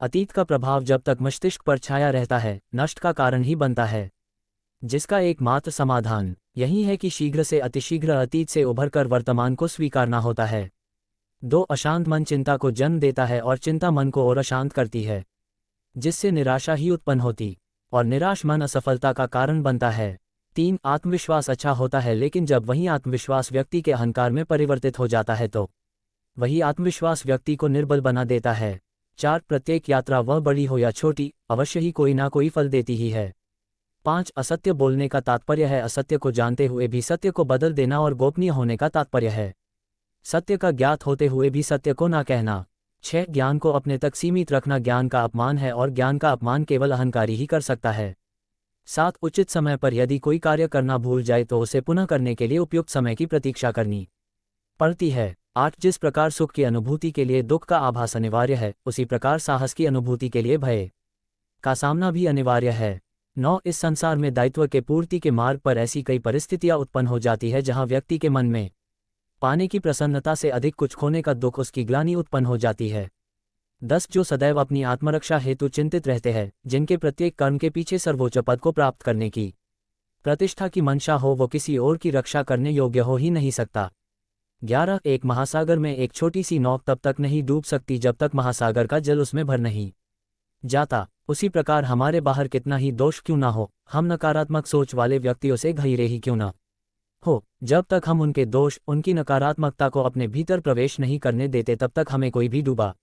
अतीत का प्रभाव जब तक मस्तिष्क पर छाया रहता है, नष्ट का कारण ही बनता है, जिसका एकमात्र समाधान यही है कि शीघ्र से अतिशीघ्र अतीत से उभरकर वर्तमान को स्वीकारना होता है। दो, अशांत मन चिंता को जन्म देता है और चिंता मन को और अशांत करती है, जिससे निराशा ही उत्पन्न होती और निराश मन असफलता का कारण बनता है। 3, आत्मविश्वास अच्छा होता है, लेकिन जब वही आत्मविश्वास व्यक्ति के अहंकार में परिवर्तित हो जाता है तो वही आत्मविश्वास व्यक्ति को निर्बल बना देता है। 4, प्रत्येक यात्रा वह बड़ी हो या छोटी अवश्य ही कोई ना कोई फल देती ही है। 5, असत्य बोलने का तात्पर्य है असत्य को जानते हुए भी सत्य को बदल देना और गोपनीय होने का तात्पर्य है सत्य का ज्ञात होते हुए भी सत्य को ना कहना। 6, ज्ञान को अपने तक सीमित रखना ज्ञान का अपमान है और ज्ञान का अपमान केवल अहंकारी ही कर सकता है। 7, उचित समय पर यदि कोई कार्य करना भूल जाए तो उसे पुनः करने के लिए उपयुक्त समय की प्रतीक्षा करनी पड़ती है। 8, जिस प्रकार सुख की अनुभूति के लिए दुख का आभास अनिवार्य है, उसी प्रकार साहस की अनुभूति के लिए भय का सामना भी अनिवार्य है। 9, इस संसार में दायित्व के पूर्ति के मार्ग पर ऐसी कई परिस्थितियां उत्पन्न हो जाती है जहां व्यक्ति के मन में पाने की प्रसन्नता से अधिक कुछ खोने का दुख उसकी ग्लानि उत्पन्न हो जाती है। 10, जो सदैव अपनी आत्मरक्षा हेतु चिंतित रहते हैं, जिनके प्रत्येक कर्म के पीछे सर्वोच्च पद को प्राप्त करने की प्रतिष्ठा की मंशा हो, वो किसी और की रक्षा करने योग्य हो ही नहीं सकता। 11, एक महासागर में एक छोटी सी नौक तब तक नहीं डूब सकती जब तक महासागर का जल उसमें भर नहीं जाता। उसी प्रकार हमारे बाहर कितना ही दोष क्यों ना हो, हम नकारात्मक सोच वाले व्यक्तियों से घिरे ही क्यों ना हो, जब तक हम उनके दोष, उनकी नकारात्मकता को अपने भीतर प्रवेश नहीं करने देते तब तक हमें कोई भी डूबा